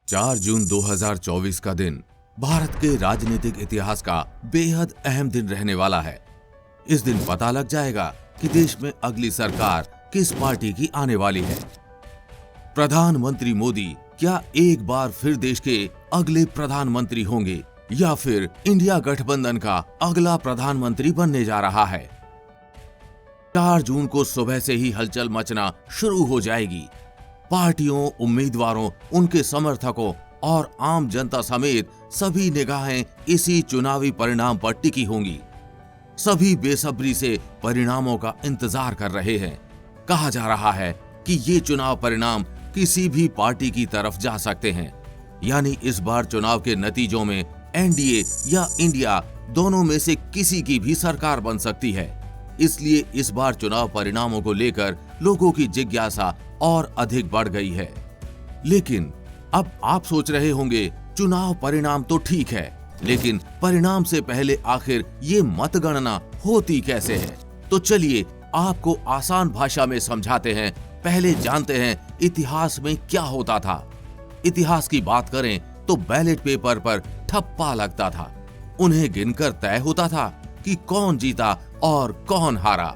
4 जून 2024 का दिन भारत के राजनीतिक इतिहास का बेहद अहम दिन रहने वाला है। इस दिन पता लग जाएगा कि देश में अगली सरकार किस पार्टी की आने वाली है। प्रधानमंत्री मोदी क्या एक बार फिर देश के अगले प्रधानमंत्री होंगे या फिर इंडिया गठबंधन का अगला प्रधानमंत्री बनने जा रहा है। 4 जून को सुबह से ही हलचल मचना शुरू हो जाएगी। पार्टियों, उम्मीदवारों, उनके समर्थकों और आम जनता समेत सभी निगाहें इसी चुनावी परिणाम पर टिकी होंगी। सभी बेसब्री से परिणामों का इंतजार कर रहे हैं। कहा जा रहा है कि ये चुनाव परिणाम किसी भी पार्टी की तरफ जा सकते हैं, यानी इस बार चुनाव के नतीजों में एनडीए या इंडिया दोनों में से किसी की भी सरकार बन सकती है। इसलिए इस बार चुनाव परिणामों को लेकर लोगों की जिज्ञासा और अधिक बढ़ गई है। लेकिन अब आप सोच रहे होंगे, चुनाव परिणाम तो ठीक है, लेकिन परिणाम से पहले आखिर ये मतगणना होती कैसे है? तो चलिए आपको आसान भाषा में समझाते हैं। पहले जानते हैं इतिहास में क्या होता था। इतिहास की बात करें तो बैलेट पेपर पर ठप्पा लगता था। उन्हें गिनकर तय होता था कि कौन जीता और कौन हारा।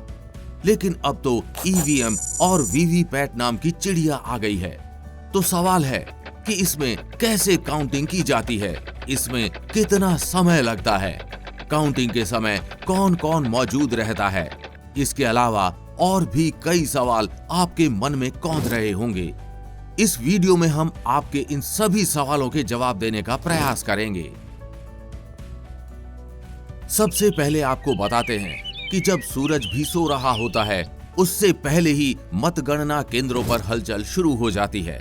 लेकिन अब तो ईवीएम और वीवीपैट नाम की चिड़िया आ गई है। तो सवाल है कि इसमें कैसे काउंटिंग की जाती है, इसमें कितना समय लगता है, काउंटिंग के समय कौन कौन मौजूद रहता है। इसके अलावा और भी कई सवाल आपके मन में कौंध रहे होंगे। इस वीडियो में हम आपके इन सभी सवालों के जवाब देने का प्रयास करेंगे। सबसे पहले आपको बताते हैं कि जब सूरज भी सो रहा होता है, उससे पहले ही मतगणना केंद्रों पर हलचल शुरू हो जाती है।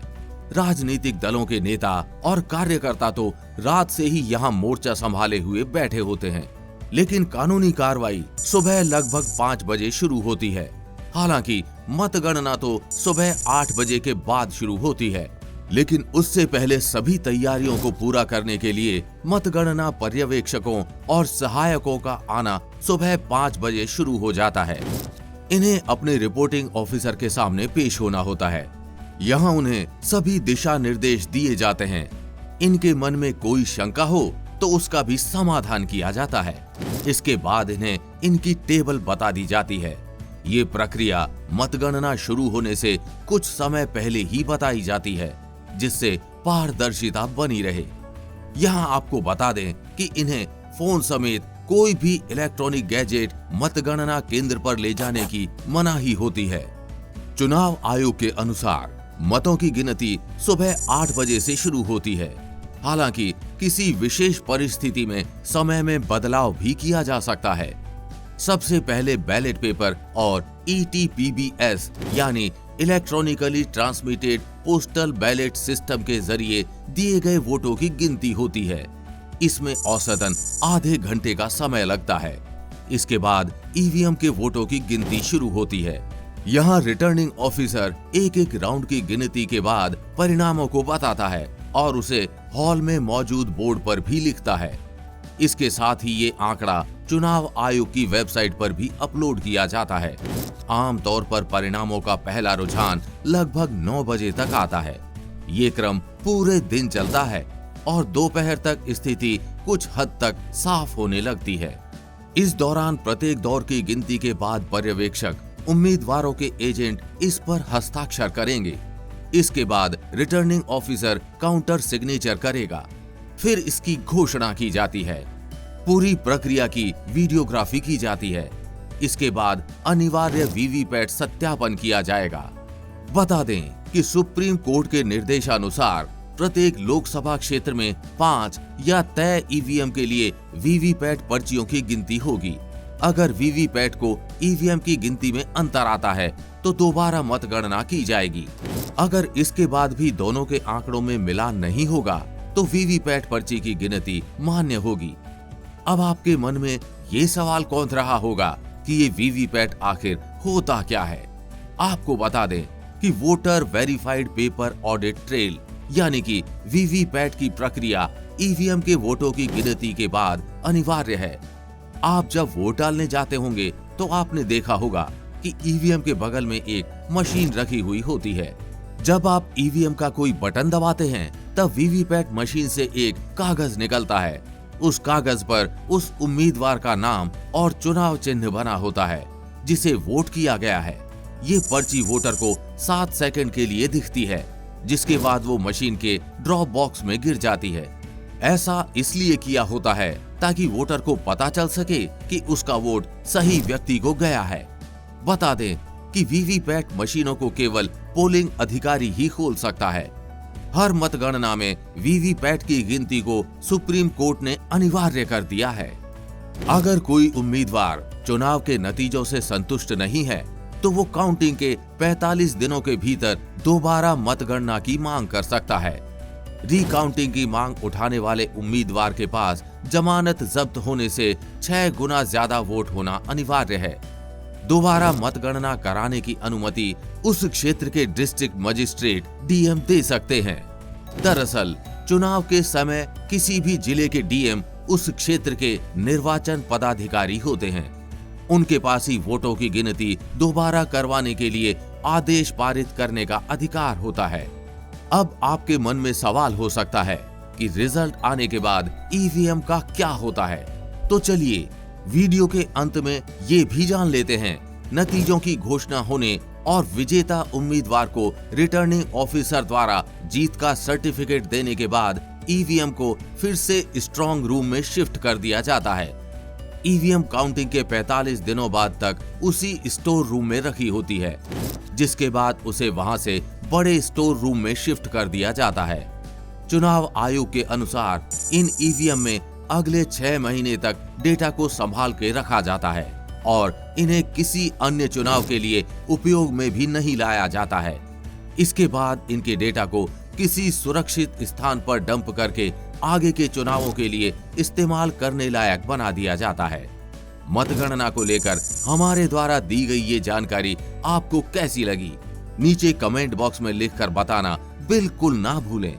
राजनीतिक दलों के नेता और कार्यकर्ता तो रात से ही यहाँ मोर्चा संभाले हुए बैठे होते हैं, लेकिन कानूनी कार्रवाई सुबह लगभग 5 बजे शुरू होती है। हालांकि मतगणना तो सुबह 8 बजे के बाद शुरू होती है, लेकिन उससे पहले सभी तैयारियों को पूरा करने के लिए मतगणना पर्यवेक्षकों और सहायकों का आना सुबह 5 बजे शुरू हो जाता है। इन्हें अपने रिपोर्टिंग ऑफिसर के सामने पेश होना होता है। यहाँ उन्हें सभी दिशा निर्देश दिए जाते हैं। इनके मन में कोई शंका हो तो उसका भी समाधान किया जाता है। इसके बाद इन्हें इनकी टेबल बता दी जाती है। ये प्रक्रिया मतगणना शुरू होने से कुछ समय पहले ही बताई जाती है, जिससे पारदर्शिता बनी रहे। यहाँ आपको बता दें कि इन्हें फोन समेत कोई भी इलेक्ट्रॉनिक गैजेट मतगणना केंद्र पर ले जाने की मनाही होती है। चुनाव आयोग के अनुसार मतों की गिनती सुबह 8 बजे से शुरू होती है। हालांकि किसी विशेष परिस्थिति में समय में बदलाव भी किया जा सकता है। सबसे पहले बैलेट पेपर और ETPBS यानी electronically transmitted postal ballot system के जरिए दिए गए वोटों की गिनती होती है। इसमें औसतन आधे घंटे का समय लगता है। इसके बाद ईवीएम के वोटों की गिनती शुरू होती है। यहाँ रिटर्निंग ऑफिसर एक एक राउंड की गिनती के बाद परिणामों को बताता है और उसे हॉल में मौजूद बोर्ड पर भी लिखता है। इसके साथ ही ये आंकड़ा चुनाव आयोग की वेबसाइट पर भी अपलोड किया जाता है। आमतौर पर परिणामों का पहला रुझान लगभग 9 बजे तक आता है। ये क्रम पूरे दिन चलता है और दोपहर तक स्थिति कुछ हद तक साफ होने लगती है। इस दौरान प्रत्येक दौर की गिनती के बाद पर्यवेक्षक, उम्मीदवारों के एजेंट इस पर हस्ताक्षर करेंगे। इसके बाद रिटर्निंग ऑफिसर काउंटर सिग्नेचर करेगा। फिर इसकी घोषणा की जाती है। पूरी प्रक्रिया की वीडियोग्राफी की जाती है। इसके बाद अनिवार्य वीवीपैट सत्यापन किया जाएगा। बता दें कि सुप्रीम कोर्ट के निर्देशानुसार प्रत्येक लोकसभा क्षेत्र में 5 या तय ईवीएम के लिए वीवीपैट पर्चियों की गिनती होगी। अगर वीवीपैट को ईवीएम की गिनती में अंतर आता है तो दोबारा मतगणना की जाएगी। अगर इसके बाद भी दोनों के आंकड़ों में मिलान नहीं होगा तो वीवीपैट पर्ची की गिनती मान्य होगी। अब आपके मन में ये सवाल कौंध रहा होगा कि ये वीवीपैट आखिर होता क्या है। आपको बता दें कि voter verified paper audit trail यानी कि वीवीपैट की प्रक्रिया ईवीएम के वोटों की गिनती के बाद अनिवार्य है। आप जब वोट डालने जाते होंगे तो आपने देखा होगा कि ईवीएम के बगल में एक मशीन रखी हुई होती है। जब आप ईवीएम का कोई बटन दबाते हैं तब वीवीपैट मशीन से एक कागज निकलता है। उस कागज पर उस उम्मीदवार का नाम और चुनाव चिन्ह बना होता है जिसे वोट किया गया है। ये पर्ची वोटर को 7 सेकंड के लिए दिखती है, जिसके बाद वो मशीन के ड्रॉप बॉक्स में गिर जाती है। ऐसा इसलिए किया होता है ताकि वोटर को पता चल सके कि उसका वोट सही व्यक्ति को गया है। बता दें कि वीवीपैट मशीनों को केवल पोलिंग अधिकारी ही खोल सकता है। हर मतगणना में वीवीपैट की गिनती को सुप्रीम कोर्ट ने अनिवार्य कर दिया है। अगर कोई उम्मीदवार चुनाव के नतीजों से संतुष्ट नहीं है तो वो काउंटिंग के 45 दिनों के भीतर दोबारा मतगणना की मांग कर सकता है। रिकाउंटिंग की मांग उठाने वाले उम्मीदवार के पास जमानत जब्त होने से 6 गुना ज्यादा वोट होना अनिवार्य है। दोबारा मतगणना कराने की अनुमति उस क्षेत्र के डिस्ट्रिक्ट मजिस्ट्रेट डीएम दे सकते हैं। दरअसल चुनाव के समय किसी भी जिले के डीएम उस क्षेत्र के निर्वाचन पदाधिकारी होते हैं। उनके पास ही वोटों की गिनती दोबारा करवाने के लिए आदेश पारित करने का अधिकार होता है। अब आपके मन में सवाल हो सकता है कि रिजल्ट आने के बाद ईवीएम का क्या होता है। तो चलिए वीडियो के अंत में ये भी जान लेते हैं नतीजों की घोषणा होने और विजेता उम्मीदवार को रिटर्निंग ऑफिसर द्वारा जीत का सर्टिफिकेट देने के बाद ईवीएम को फिर से स्ट्रॉन्ग रूम में शिफ्ट कर दिया जाता है। ईवीएम काउंटिंग के 45 दिनों बाद तक उसी स्टोर रूम में रखी होती है, जिसके बाद उसे वहां से बड़े स्टोर रूम में शिफ्ट कर दिया जाता है। चुनाव आयोग के अनुसार इन ईवीएम में अगले 6 महीने तक डेटा को संभाल के रखा जाता है और इन्हें किसी अन्य चुनाव के लिए उपयोग में भी नहीं लाया जाता है। इसके बाद इनके डेटा को किसी सुरक्षित स्थान पर डंप करके आगे के चुनावों के लिए इस्तेमाल करने लायक बना दिया जाता है। मतगणना को लेकर हमारे द्वारा दी गई ये जानकारी आपको कैसी लगी? नीचे कमेंट बॉक्स में लिखकर बताना बिल्कुल ना भूलें।